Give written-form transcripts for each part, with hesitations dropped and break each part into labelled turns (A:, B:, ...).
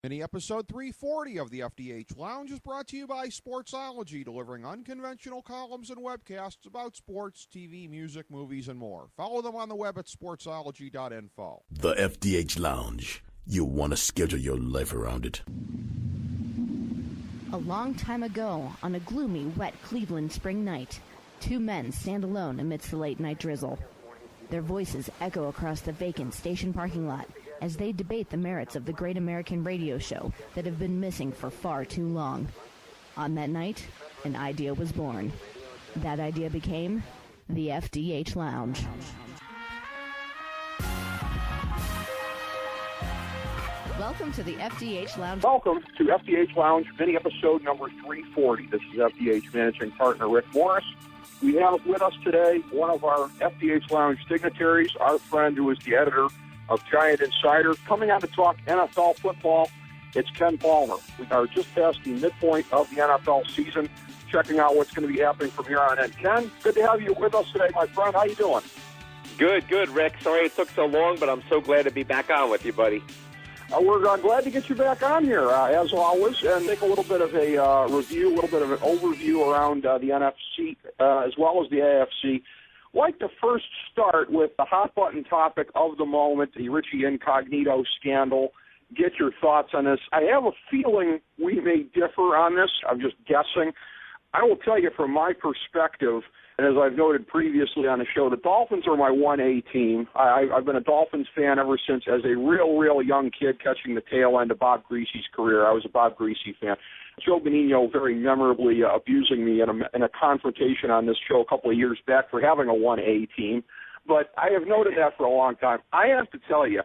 A: Mini episode 340 of the FDH Lounge is brought to you by Sportsology, delivering unconventional columns and webcasts about sports, TV, music, movies, and more. Follow them on the web at sportsology.info.
B: The FDH Lounge. You want to schedule your life around it.
C: A long time ago, on a gloomy, wet Cleveland spring night, two men stand alone amidst the late-night drizzle. Their voices echo across the vacant station parking lot as they debate the merits of the great American radio show that have been missing for far too long. On that night, an idea was born. That idea became the FDH Lounge. Welcome to the FDH Lounge.
D: Welcome to FDH Lounge, mini episode number 340. This is FDH Managing Partner Rick Morris. We have with us today one of our FDH Lounge dignitaries, our friend who is the editor of Giant Insider, coming on to talk NFL football. It's Ken Palmer. We are just past the midpoint of the NFL season, checking out what's going to be happening from here on in. Ken, good to have you with us today, my friend. How you doing?
E: Good, Rick. Sorry it took so long, but I'm so glad to be back on with you, buddy.
D: We're glad to get you back on here, as always, and make a little bit of a review, a little bit of an overview around the NFC as well as the AFC. I'd like to first start with the hot-button topic of the moment, the Richie Incognito scandal. Get your thoughts on this. I have a feeling we may differ on this. I'm just guessing. I will tell you from my perspective, and as I've noted previously on the show, the Dolphins are my 1A team. I've been a Dolphins fan ever since as a real young kid catching the tail end of Bob Griese's career. I was a Bob Griese fan. Joe Benigno very memorably abusing me in a confrontation on this show a couple of years back for having a 1A team. But I have noted that for a long time. I have to tell you,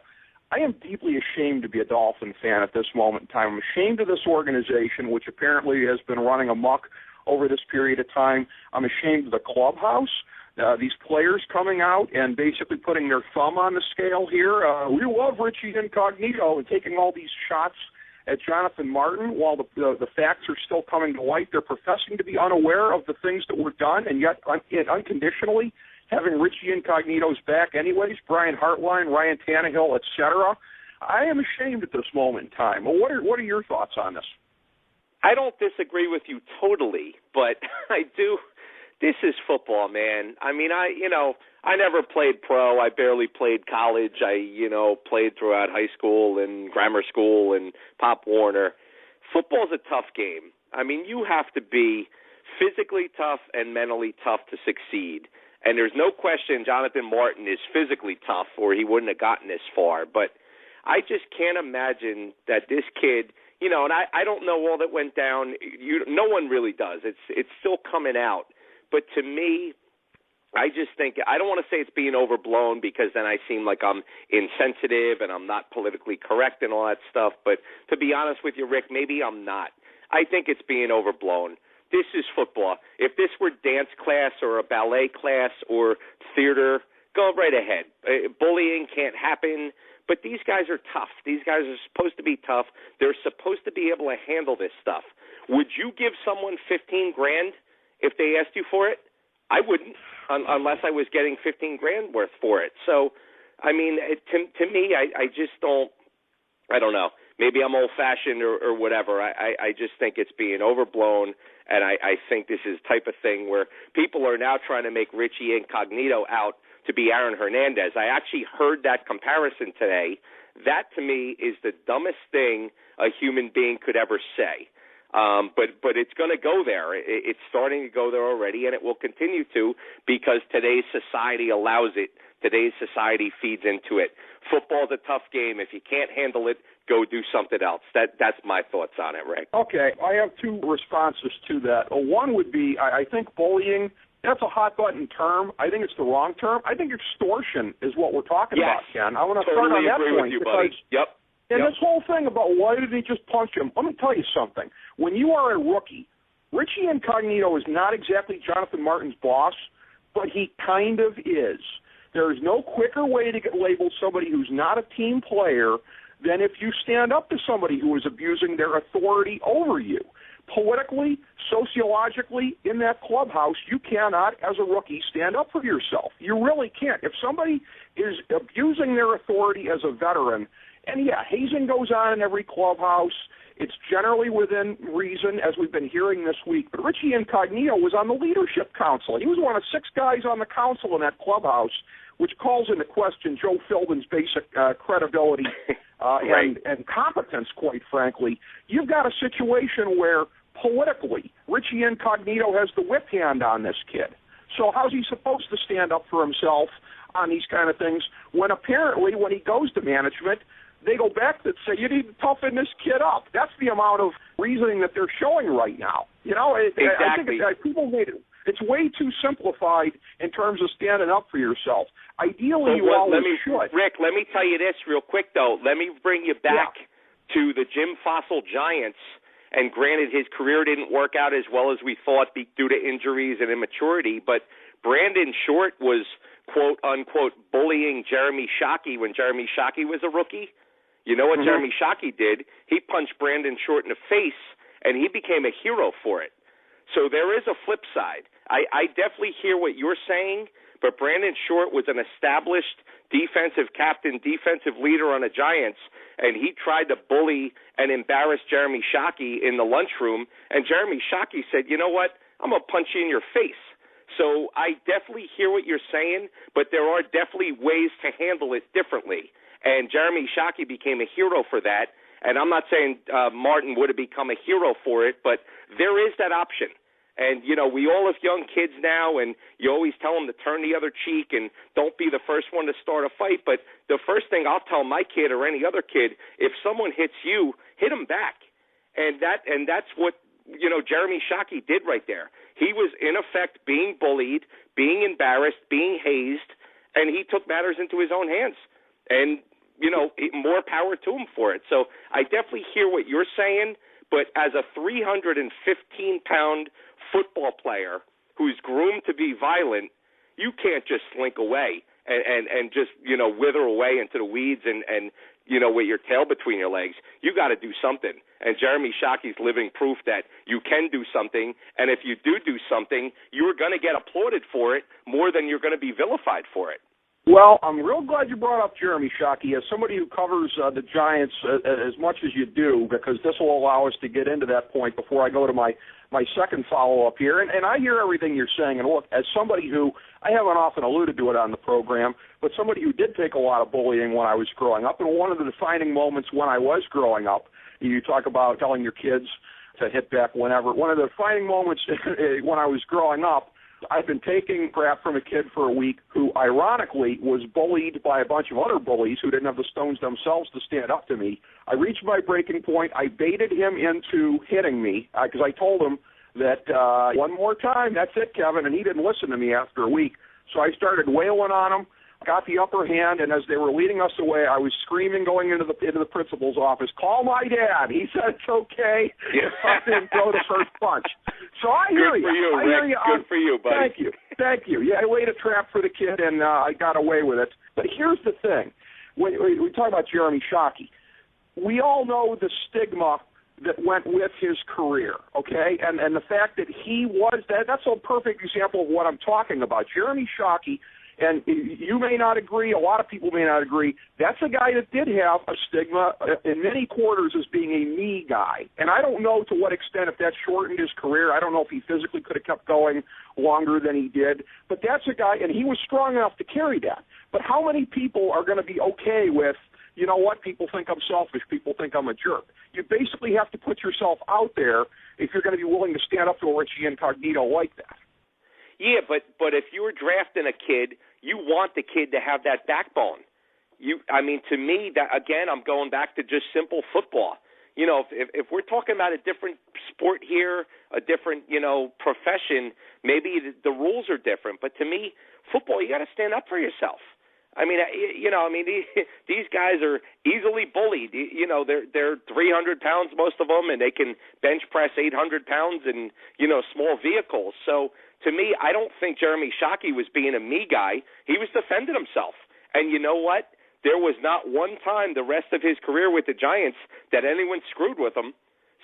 D: I am deeply ashamed to be a Dolphin fan at this moment in time. I'm ashamed of this organization, which apparently has been running amok over this period of time. I'm ashamed of the clubhouse, these players coming out and basically putting their thumb on the scale here. We love Richie Incognito and taking all these shots at Jonathan Martin while the facts are still coming to light. They're professing to be unaware of the things that were done and yet unconditionally having Richie Incognito's back anyways, Brian Hartline, Ryan Tannehill, etc. I am ashamed at this moment in time. Well, what are your thoughts on this?
E: I don't disagree with you totally, but I do. This is football, man. I mean, I never played pro. I barely played college. I, played throughout high school and grammar school and Pop Warner. Football's a tough game. I mean, you have to be physically tough and mentally tough to succeed. And there's no question Jonathan Martin is physically tough or he wouldn't have gotten this far. But I just can't imagine that this kid, and I don't know all that went down. No one really does. It's still coming out. But to me, I just think, I don't want to say it's being overblown because then I seem like I'm insensitive and I'm not politically correct and all that stuff. But to be honest with you, Rick, maybe I'm not. I think it's being overblown. This is football. If this were dance class or a ballet class or theater, go right ahead. Bullying can't happen. But these guys are tough. These guys are supposed to be tough. They're supposed to be able to handle this stuff. Would you give someone $15,000 if they asked you for it? I wouldn't, unless I was getting $15,000 worth for it. So, I mean, to me, I just don't. I don't know. Maybe I'm old-fashioned or whatever. I just think it's being overblown, and I think this is the type of thing where people are now trying to make Richie Incognito out to be Aaron Hernandez. I actually heard that comparison today. That, to me, is the dumbest thing a human being could ever say. But it's going to go there. It's starting to go there already, and it will continue to because today's society allows it. Today's society feeds into it. Football's a tough game. If you can't handle it, go do something else. That's my thoughts on it, Rick.
D: Okay, I have two responses to that. One would be I think bullying, that's a hot-button term. I think it's the wrong term. I think extortion is what we're talking about, Ken. I want to start on that
E: agree
D: point.
E: With you, buddy. Yep.
D: And this whole thing about why did he just punch him, let me tell you something. When you are a rookie, Richie Incognito is not exactly Jonathan Martin's boss, but he kind of is. There is no quicker way to get labeled somebody who's not a team player than if you stand up to somebody who is abusing their authority over you. Politically, sociologically, in that clubhouse, you cannot, as a rookie, stand up for yourself. You really can't. If somebody is abusing their authority as a veteran And, yeah, hazing goes on in every clubhouse. It's generally within reason, as we've been hearing this week. But Richie Incognito was on the leadership council. He was one of 6 guys on the council in that clubhouse, which calls into question Joe Philbin's basic credibility
E: right.
D: and competence, quite frankly. You've got a situation where, politically, Richie Incognito has the whip hand on this kid. So how's he supposed to stand up for himself on these kind of things when apparently when he goes to management, they go back and say, you need to toughen this kid up. That's the amount of reasoning that they're showing right now.
E: Exactly.
D: I think people made it. It's way too simplified in terms of standing up for yourself. Ideally, you always should.
E: Rick, let me tell you this real quick, though. Let me bring you back to the Jim Fossil Giants. And granted, his career didn't work out as well as we thought due to injuries and immaturity, but Brandon Short was, quote-unquote, bullying Jeremy Shockey when Jeremy Shockey was a rookie. You know what Jeremy Shockey did? He punched Brandon Short in the face, and he became a hero for it. So there is a flip side. I definitely hear what you're saying, but Brandon Short was an established defensive captain, defensive leader on the Giants, and he tried to bully and embarrass Jeremy Shockey in the lunchroom, and Jeremy Shockey said, you know what, I'm going to punch you in your face. So I definitely hear what you're saying, but there are definitely ways to handle it differently. And Jeremy Shockey became a hero for that. And I'm not saying Martin would have become a hero for it, but there is that option. And, we all have young kids now, and you always tell them to turn the other cheek and don't be the first one to start a fight. But the first thing I'll tell my kid or any other kid, if someone hits you, hit them back. And that's what, Jeremy Shockey did right there. He was, in effect, being bullied, being embarrassed, being hazed, and he took matters into his own hands. And, more power to him for it. So I definitely hear what you're saying, but as a 315-pound football player who's groomed to be violent, you can't just slink away and just, wither away into the weeds and with your tail between your legs. You got to do something. And Jeremy Shockey's living proof that you can do something, and if you do something, you're going to get applauded for it more than you're going to be vilified for it.
D: Well, I'm real glad you brought up Jeremy Shockey as somebody who covers the Giants as much as you do, because this will allow us to get into that point before I go to my second follow-up here. And I hear everything you're saying. And look, as somebody who, I haven't often alluded to it on the program, but somebody who did take a lot of bullying when I was growing up, and one of the defining moments when I was growing up, you talk about telling your kids to hit back whenever. One of the defining moments when I was growing up, I've been taking crap from a kid for a week who, ironically, was bullied by a bunch of other bullies who didn't have the stones themselves to stand up to me. I reached my breaking point. I baited him into hitting me because I told him that one more time, that's it, Kevin, and he didn't listen to me after a week. So I started wailing on him, got the upper hand, and as they were leading us away, I was screaming going into the principal's office, call my dad. He said it's okay. I didn't throw the first punch. So I hear you.
E: Good for you, Rick. Good for you, buddy.
D: Thank you. Yeah, I laid a trap for the kid, and I got away with it. But here's the thing. When we talk about Jeremy Shockey, we all know the stigma that went with his career, okay? And the fact that he was that's a perfect example of what I'm talking about. Jeremy Shockey, and you may not agree, a lot of people may not agree, that's a guy that did have a stigma in many quarters as being a me guy. And I don't know to what extent if that shortened his career. I don't know if he physically could have kept going longer than he did. But that's a guy, and he was strong enough to carry that. But how many people are going to be okay with, you know what, people think I'm selfish, people think I'm a jerk? You basically have to put yourself out there if you're going to be willing to stand up to a Richie Incognito like that.
E: Yeah, but if you were drafting a kid, you want the kid to have that backbone. To me, that again, I'm going back to just simple football. If we're talking about a different sport here, a different, profession, maybe the rules are different. But to me, football, you got to stand up for yourself. These guys are easily bullied. They're 300 pounds, most of them, and they can bench press 800 pounds in, small vehicles. So to me, I don't think Jeremy Shockey was being a me guy. He was defending himself. And you know what? There was not one time the rest of his career with the Giants that anyone screwed with him.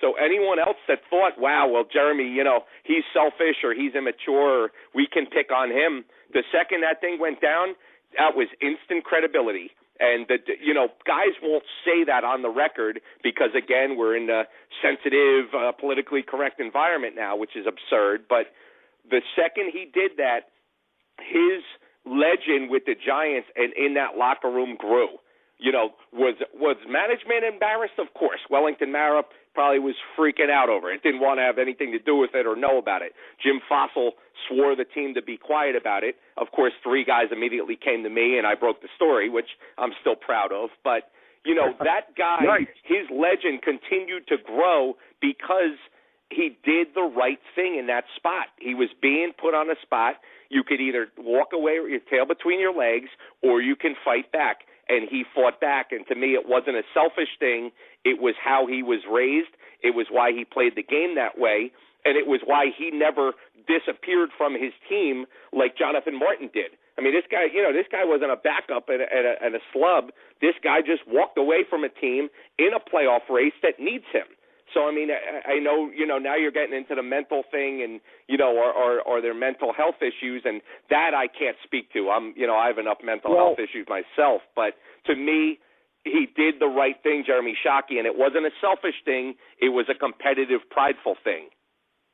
E: So anyone else that thought, wow, well, Jeremy, he's selfish or he's immature or we can pick on him, the second that thing went down, that was instant credibility. And, guys won't say that on the record because, again, we're in a sensitive, politically correct environment now, which is absurd. But the second he did that, his legend with the Giants and in that locker room grew. Was management embarrassed? Of course. Wellington Mara probably was freaking out over it. Didn't want to have anything to do with it or know about it. Jim Fossil swore the team to be quiet about it. Of course, 3 guys immediately came to me, and I broke the story, which I'm still proud of. But, that guy, right. His legend continued to grow because he did the right thing in that spot. He was being put on a spot. You could either walk away with your tail between your legs or you can fight back. And he fought back, and to me it wasn't a selfish thing. It was how he was raised. It was why he played the game that way, and it was why he never disappeared from his team like Jonathan Martin did. I mean, this guy wasn't a backup and a slub. This guy just walked away from a team in a playoff race that needs him. So, I mean, I know, now you're getting into the mental thing and, or their mental health issues, and that I can't speak to. I have enough mental health issues myself. But to me, he did the right thing, Jeremy Shockey, and it wasn't a selfish thing. It was a competitive, prideful thing.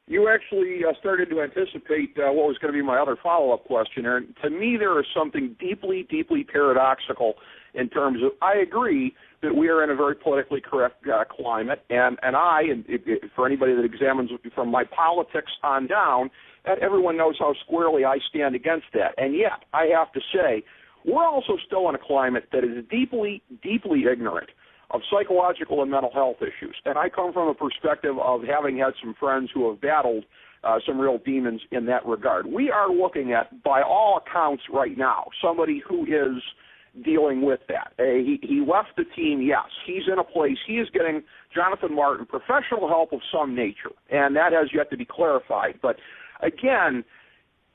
D: You actually started to anticipate what was going to be my other follow-up question, Aaron. To me, there is something deeply, deeply paradoxical in terms of, I agree that we are in a very politically correct climate, and for anybody that examines from my politics on down, that everyone knows how squarely I stand against that. And yet, I have to say, we're also still in a climate that is deeply, deeply ignorant of psychological and mental health issues. And I come from a perspective of having had some friends who have battled some real demons in that regard. We are looking at, by all accounts right now, somebody who is dealing with that. He left the team, yes. He's in a place, he is getting, Jonathan Martin, professional help of some nature, and that has yet to be clarified. But again,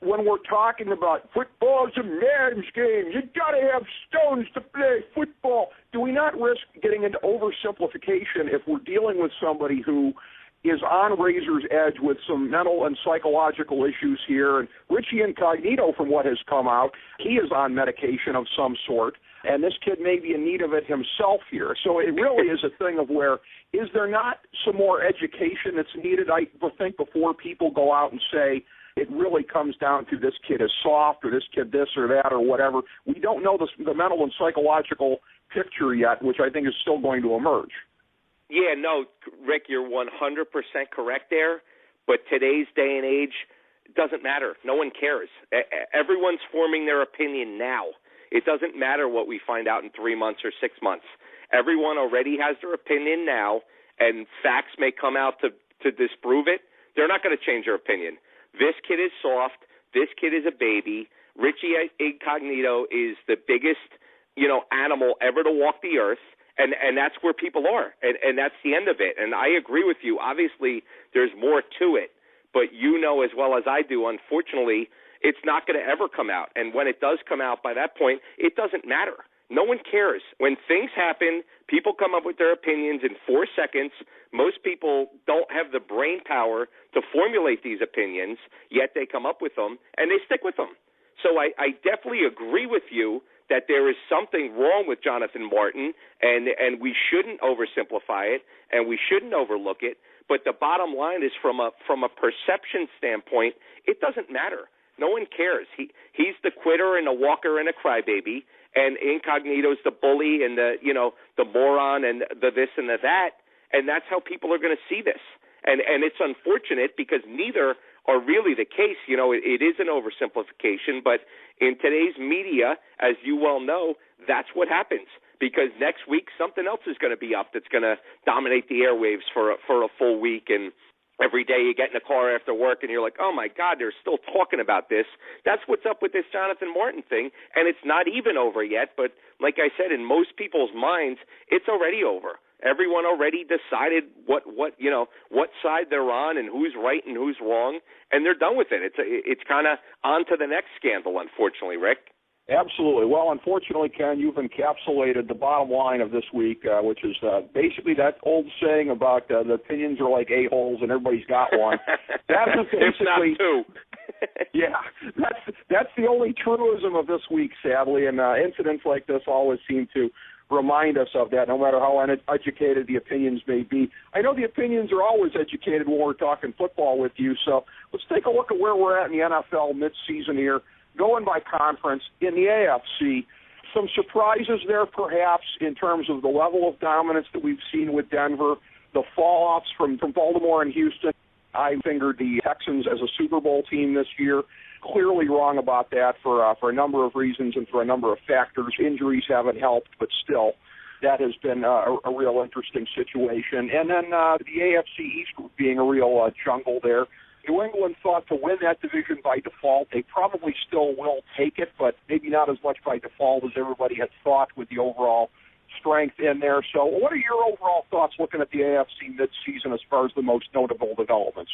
D: when we're talking about football is a man's game, you got to have stones to play football, do we not risk getting into oversimplification if we're dealing with somebody who is on razor's edge with some mental and psychological issues here? And Richie Incognito, from what has come out, he is on medication of some sort, and this kid may be in need of it himself here. So it really is a thing of where, is there not some more education that's needed, I think, before people go out and say, it really comes down to this kid is soft or this kid this or that or whatever. We don't know the mental and psychological picture yet, which I think is still going to emerge.
E: Yeah, no, Rick, you're 100% correct there. But today's day and age, it doesn't matter. No one cares. Everyone's forming their opinion now. It doesn't matter what we find out in 3 months or 6 months. Everyone already has their opinion now, and facts may come out to disprove it. They're not going to change their opinion. This kid is soft. This kid is a baby. Richie Incognito is the biggest, animal ever to walk the earth. And that's where people are, and that's the end of it. And I agree with you. Obviously, there's more to it, but as well as I do, unfortunately, it's not going to ever come out. And when it does come out, by that point, it doesn't matter. No one cares. When things happen, people come up with their opinions in 4 seconds. Most people don't have the brain power to formulate these opinions, yet they come up with them, and they stick with them. So I definitely agree with you that there is something wrong with Jonathan Martin, and we shouldn't oversimplify it, and we shouldn't overlook it. But the bottom line is, from a perception standpoint, it doesn't matter. No one cares. He's the quitter and the walker and a crybaby, and Incognito's the bully and the moron and the this and the that, and that's how people are going to see this. And it's unfortunate because neither are really the case. It is an oversimplification, but in today's media, as you well know, that's what happens. Because next week something else is going to be up that's going to dominate the airwaves for a full week, and every day you get in the car after work and you're like, oh my God, they're still talking about this. That's what's up with this Jonathan Martin thing, and it's not even over yet. But like I said, in most people's minds, it's already over. Everyone already decided what side they're on and who's right and who's wrong, and they're done with it. It's kind of on to the next scandal, unfortunately, Rick.
D: Absolutely. Well, unfortunately, Ken, you've encapsulated the bottom line of this week, which is basically that old saying about the opinions are like a-holes and everybody's got one. That's basically,
E: if not two.
D: Yeah, that's the only truism of this week, sadly, and incidents like this always seem to remind us of that, no matter how uneducated the opinions may be. I know the opinions are always educated when we're talking football with you, so let's take a look at where we're at in the NFL midseason here, going by conference. In the AFC, some surprises there perhaps in terms of the level of dominance that we've seen with Denver, the fall-offs from Baltimore and Houston. I fingered the Texans as a Super Bowl team this year. Clearly wrong about that for a number of reasons and for a number of factors. Injuries haven't helped, but still, that has been a real interesting situation. And then the AFC East being a real jungle there. New England thought to win that division by default. They probably still will take it, but maybe not as much by default as everybody had thought with the overall strength in there. So what are your overall thoughts looking at the AFC midseason as far as the most notable developments?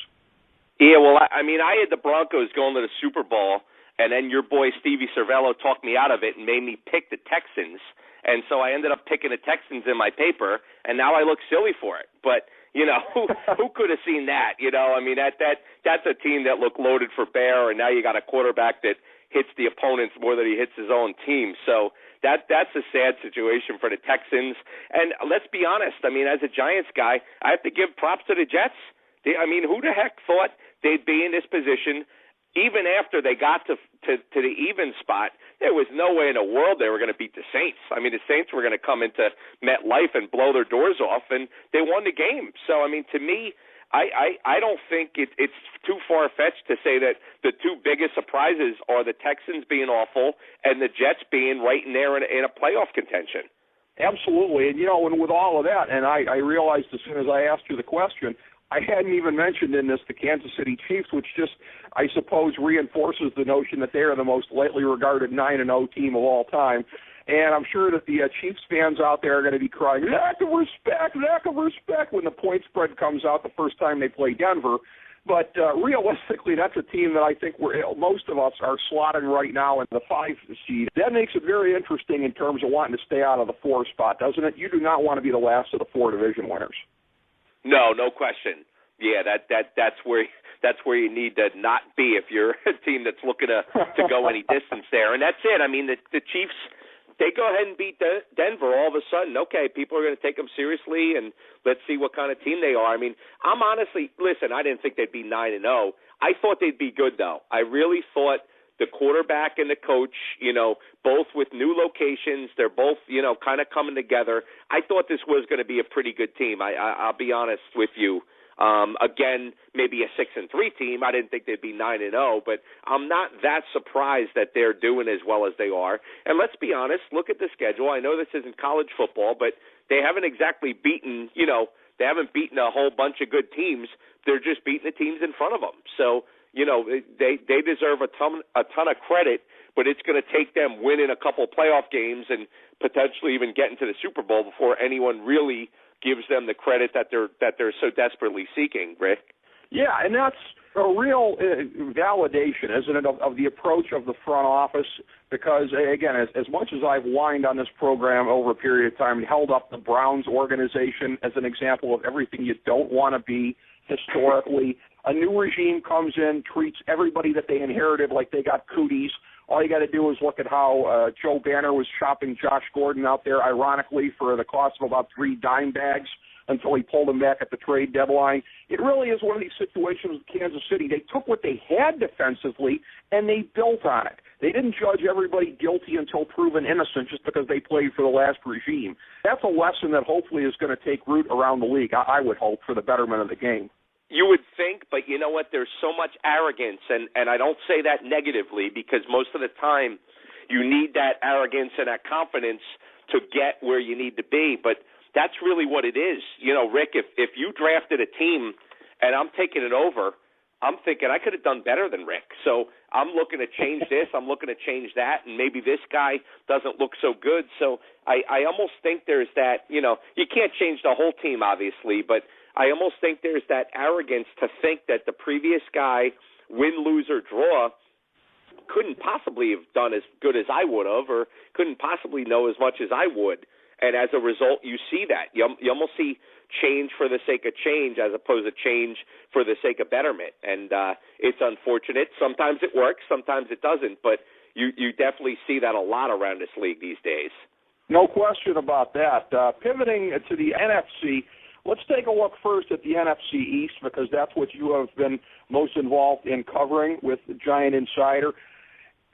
E: Yeah, well, I mean, I had the Broncos going to the Super Bowl, and then your boy Stevie Cervello talked me out of it and made me pick the Texans. And so I ended up picking the Texans in my paper, and now I look silly for it. But, you know, who could have seen that? You know, I mean, that's a team that looked loaded for bear, and now you got a quarterback that hits the opponents more than he hits his own team. So that's a sad situation for the Texans. And let's be honest, I mean, as a Giants guy, I have to give props to the Jets. I mean, who the heck thought they'd be in this position even after they got to the even spot? There was no way in the world they were going to beat the Saints. I mean, the Saints were going to come into MetLife and blow their doors off, and they won the game. So, I mean, to me, I don't think it's too far-fetched to say that the two biggest surprises are the Texans being awful and the Jets being right in there in a playoff contention.
D: Absolutely. And, you know, and with all of that, and I realized as soon as I asked you the question, I hadn't even mentioned in this the Kansas City Chiefs, which just, I suppose, reinforces the notion that they are the most lightly regarded 9-0 team of all time. And I'm sure that the Chiefs fans out there are going to be crying, lack of respect, when the point spread comes out the first time they play Denver. But realistically, that's a team that I think most of us are slotting right now in the 5 seed. That makes it very interesting in terms of wanting to stay out of the 4 spot, doesn't it? You do not want to be the last of the 4 division winners.
E: No question. Yeah, that's where you need to not be if you're a team that's looking to go any distance there. And that's it. I mean, the Chiefs, they go ahead and beat Denver all of a sudden. Okay, people are going to take them seriously, and let's see what kind of team they are. I mean, I'm honestly, listen, I didn't think they'd be 9-0. I thought they'd be good, though. I really thought the quarterback and the coach, you know, both with new locations, they're both, you know, kind of coming together. I thought this was going to be a pretty good team. I'll be honest with you. Again, maybe a 6-3 team. I didn't think they'd be 9-0, but I'm not that surprised that they're doing as well as they are. And let's be honest, look at the schedule. I know this isn't college football, but they haven't exactly beaten, you know, they haven't beaten a whole bunch of good teams. They're just beating the teams in front of them. So, you know, they deserve a ton of credit, but it's going to take them winning a couple playoff games and potentially even getting to the Super Bowl before anyone really gives them the credit that they're so desperately seeking, Rick.
D: Yeah, and that's a real validation, isn't it, of the approach of the front office? Because, again, as much as I've whined on this program over a period of time and held up the Browns organization as an example of everything you don't want to be historically, a new regime comes in, treats everybody that they inherited like they got cooties. All you got to do is look at how Joe Banner was shopping Josh Gordon out there, ironically, for the cost of about 3 dime bags until he pulled him back at the trade deadline. It really is one of these situations with Kansas City. They took what they had defensively, and they built on it. They didn't judge everybody guilty until proven innocent just because they played for the last regime. That's a lesson that hopefully is going to take root around the league, I would hope, for the betterment of the game.
E: You would think, but you know what? There's so much arrogance, and I don't say that negatively because most of the time you need that arrogance and that confidence to get where you need to be, but that's really what it is. You know, Rick, if you drafted a team and I'm taking it over, I'm thinking I could have done better than Rick. So I'm looking to change this, I'm looking to change that, and maybe this guy doesn't look so good. So I almost think there's that, you know, you can't change the whole team, obviously, but I almost think there's that arrogance to think that the previous guy, win, lose, or draw, couldn't possibly have done as good as I would have or couldn't possibly know as much as I would. And as a result, you see that. You almost see change for the sake of change as opposed to change for the sake of betterment. And it's unfortunate. Sometimes it works, sometimes it doesn't. But you definitely see that a lot around this league these days.
D: No question about that. Pivoting to the NFC, let's take a look first at the NFC East, because that's what you have been most involved in covering with Giant Insider.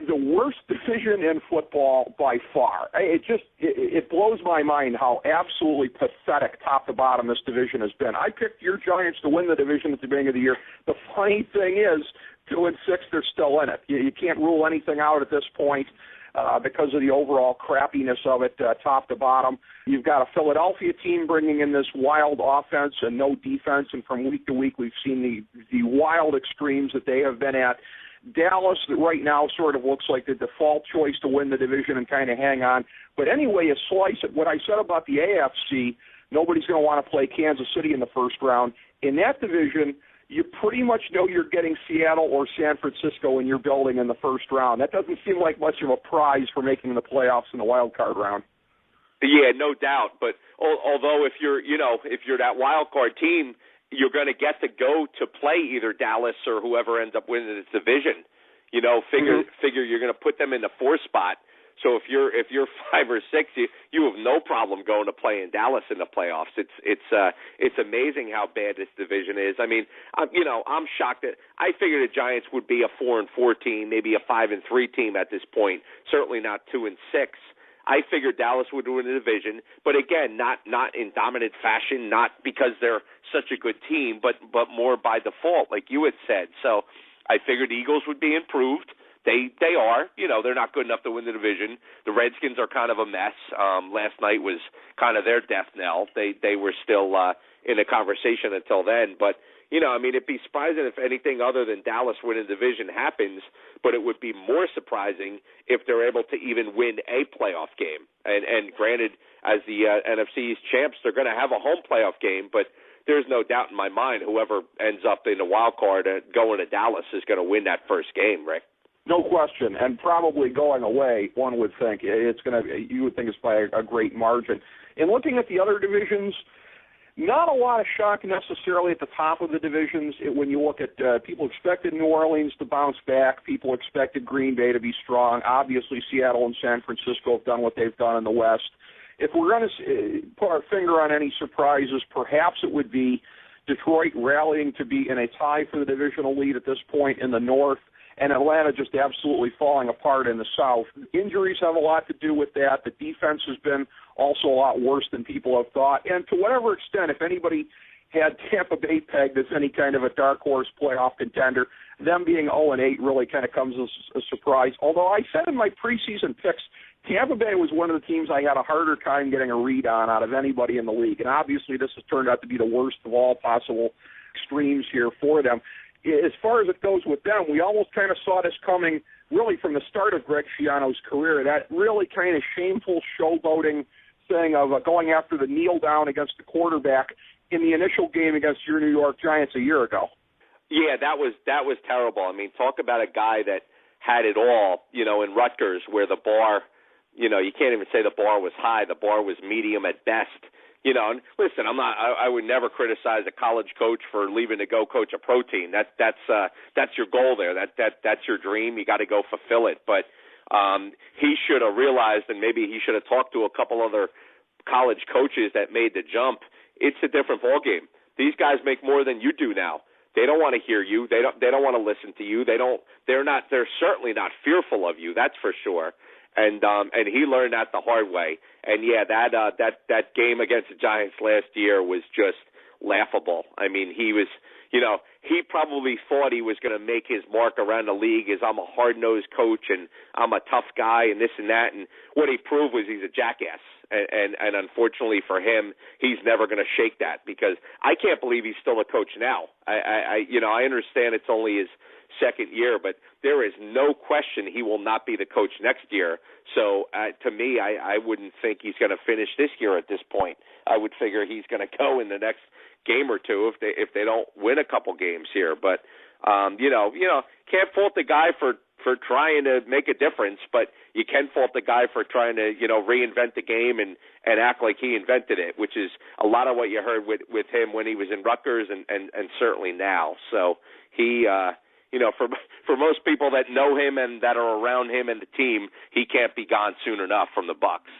D: The worst division in football by far. It blows my mind how absolutely pathetic top to bottom this division has been. I picked your Giants to win the division at the beginning of the year. The funny thing is, 2-6, they're still in it. You can't rule anything out at this point because of the overall crappiness of it, top to bottom. You've got a Philadelphia team bringing in this wild offense and no defense, and from week to week we've seen the wild extremes that they have been at. Dallas right now sort of looks like the default choice to win the division and kind of hang on. But anyway, you slice it. What I said about the AFC, nobody's going to want to play Kansas City in the first round. In that division, you pretty much know you're getting Seattle or San Francisco in your building in the first round. That doesn't seem like much of a prize for making the playoffs in the wild card round.
E: Yeah, no doubt. But although if you're that wild card team, you're going to get to go to play either Dallas or whoever ends up winning this division. Figure you're going to put them in the 4th spot. So if you're 5 or 6, you have no problem going to play in Dallas in the playoffs. It's amazing how bad this division is. I mean, I'm shocked that I figured the Giants would be a 4-4 team, maybe a 5-3 team at this point. Certainly not 2-6. I figured Dallas would win the division, but again, not in dominant fashion, not because they're such a good team, but more by default, like you had said. So I figured the Eagles would be improved. They are. They're not good enough to win the division. The Redskins are kind of a mess. Last night was kind of their death knell. They were still in a conversation until then, but it'd be surprising if anything other than Dallas winning the division happens, but it would be more surprising if they're able to even win a playoff game. And granted, as the NFC East champs, they're going to have a home playoff game, but there's no doubt in my mind whoever ends up in the wild card going to Dallas is going to win that first game, Rick.
D: No question, and probably going away, one would think. You would think it's by a great margin. In looking at the other divisions, not a lot of shock necessarily at the top of the divisions. When you look at people expected New Orleans to bounce back, people expected Green Bay to be strong. Obviously, Seattle and San Francisco have done what they've done in the West. If we're going to put our finger on any surprises, perhaps it would be Detroit rallying to be in a tie for the divisional lead at this point in the North, and Atlanta just absolutely falling apart in the South. Injuries have a lot to do with that. The defense has been also a lot worse than people have thought. And to whatever extent, if anybody had Tampa Bay pegged as any kind of a dark horse playoff contender, them being 0-8 really kind of comes as a surprise. Although I said in my preseason picks, Tampa Bay was one of the teams I had a harder time getting a read on out of anybody in the league. And obviously this has turned out to be the worst of all possible extremes here for them. As far as it goes with them, we almost kind of saw this coming really from the start of Greg Schiano's career, that really kind of shameful showboating thing of going after the kneel down against the quarterback in the initial game against your New York Giants a year ago.
E: Yeah, that was terrible. I mean, talk about a guy that had it all, in Rutgers, where the bar, you can't even say the bar was high. The bar was medium at best. And listen, I would never criticize a college coach for leaving to go coach a pro team. That's your goal there. That's your dream. You got to go fulfill it. But he should have realized, and maybe he should have talked to a couple other college coaches that made the jump. It's a different ballgame. These guys make more than you do now. They don't want to hear you. They don't want to listen to you. They're certainly not fearful of you. That's for sure. And he learned that the hard way. And yeah, that game against the Giants last year was just laughable. I mean, he was, he probably thought he was going to make his mark around the league as I'm a hard-nosed coach and I'm a tough guy and this and that. And what he proved was he's a jackass. And unfortunately for him, he's never going to shake that, because I can't believe he's still a coach now. I understand it's only his second year, but there is no question he will not be the coach next year. So to me, I wouldn't think he's going to finish this year at this point. I would figure he's going to go in the next game or two if they don't win a couple games here. But can't fault the guy for trying to make a difference, but you can fault the guy for trying to, reinvent the game and act like he invented it, which is a lot of what you heard with him when he was in Rutgers and certainly now. So he, for most people that know him and that are around him and the team, he can't be gone soon enough from the Bucs.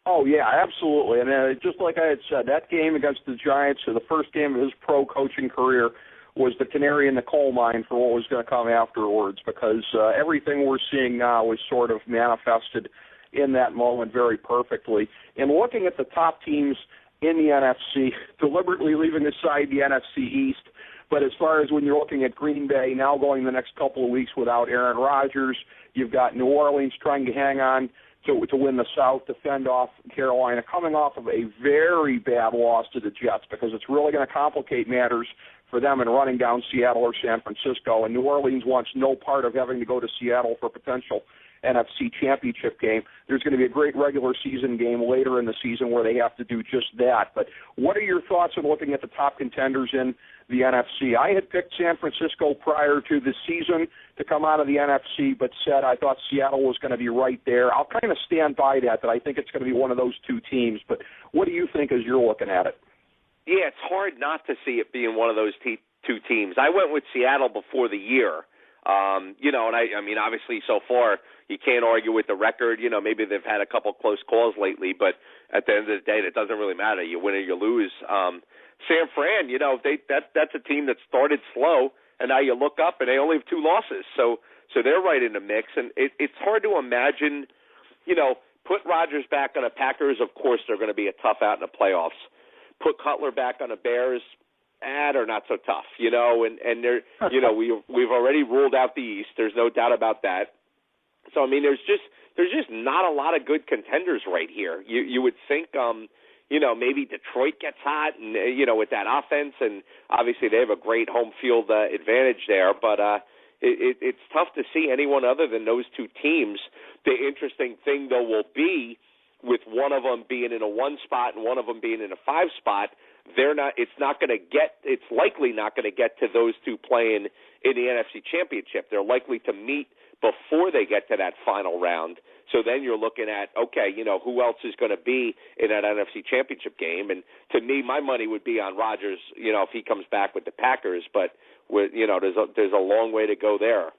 D: Oh, yeah, absolutely. And just like I had said, that game against the Giants, the first game of his pro coaching career, was the canary in the coal mine for what was going to come afterwards, because everything we're seeing now is sort of manifested in that moment very perfectly. And looking at the top teams in the NFC, deliberately leaving aside the NFC East, but as far as when you're looking at Green Bay now going the next couple of weeks without Aaron Rodgers, you've got New Orleans trying to hang on to win the South, to fend off Carolina, coming off of a very bad loss to the Jets, because it's really going to complicate matters for them in running down Seattle or San Francisco. And New Orleans wants no part of having to go to Seattle for a potential NFC championship game. There's going to be a great regular season game later in the season where they have to do just that. But what are your thoughts on looking at the top contenders in the NFC? I had picked San Francisco prior to the season to come out of the NFC, but said I thought Seattle was going to be right there. I'll kind of stand by that I think it's going to be one of those two teams. But what do you think as you're looking at it?
E: Yeah, it's hard not to see it being one of those two teams. I went with Seattle before the year. And I mean, obviously so far you can't argue with the record. Maybe they've had a couple close calls lately, but at the end of the day, it doesn't really matter. You win or you lose. San Fran, that's a team that started slow, and now you look up and they only have 2 losses. So they're right in the mix, and it's hard to imagine, put Rodgers back on the Packers. Of course, they're going to be a tough out in the playoffs. Put Cutler back on the Bears. They're not so tough, and they're, we've already ruled out the East. There's no doubt about that. So, I mean, there's just not a lot of good contenders right here. You would think, maybe Detroit gets hot and, with that offense, and obviously they have a great home field advantage there, but it's tough to see anyone other than those two teams. The interesting thing, though, will be with one of them being in a 1 spot and one of them being in a 5 spot, it's likely not going to get to those two playing in the NFC Championship. They're likely to meet before they get to that final round. So then you're looking at, okay, who else is going to be in that NFC Championship game? And to me, my money would be on Rodgers, if he comes back with the Packers. But there's a long way to go there.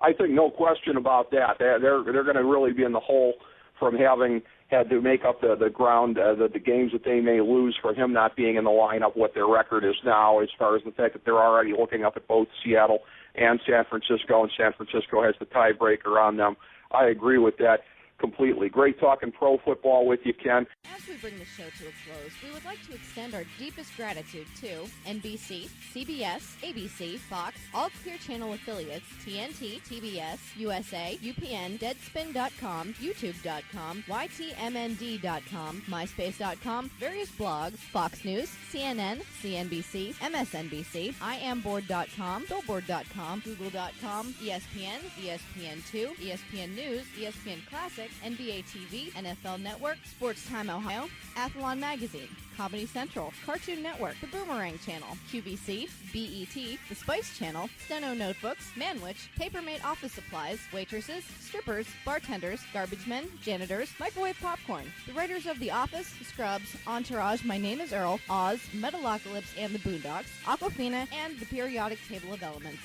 D: I think no question about that. They're going to really be in the hole from having had to make up the ground, the games that they may lose for him not being in the lineup, what their record is now, as far as the fact that they're already looking up at both Seattle and San Francisco, and San Francisco has the tiebreaker on them. I agree with that completely. Great talking pro football with you, Ken.
C: As we bring the show to a close, we would like to extend our deepest gratitude to NBC, CBS, ABC, Fox, all Clear Channel affiliates, TNT, TBS, USA, UPN, Deadspin.com, YouTube.com, YTMND.com, MySpace.com, various blogs, Fox News, CNN, CNBC, MSNBC, IamBoard.com, Billboard.com, Google.com, ESPN, ESPN2, ESPN News, ESPN Classic, NBA TV, NFL Network, Sports Time Ohio, Athlon Magazine, Comedy Central, Cartoon Network, The Boomerang Channel, QVC, BET, The Spice Channel, Steno Notebooks, Manwich, Papermate Office Supplies, waitresses, strippers, bartenders, garbage men, janitors, microwave popcorn, the writers of The Office, Scrubs, Entourage, My Name is Earl, Oz, Metalocalypse and the Boondocks, Aquafina, and the Periodic Table of Elements.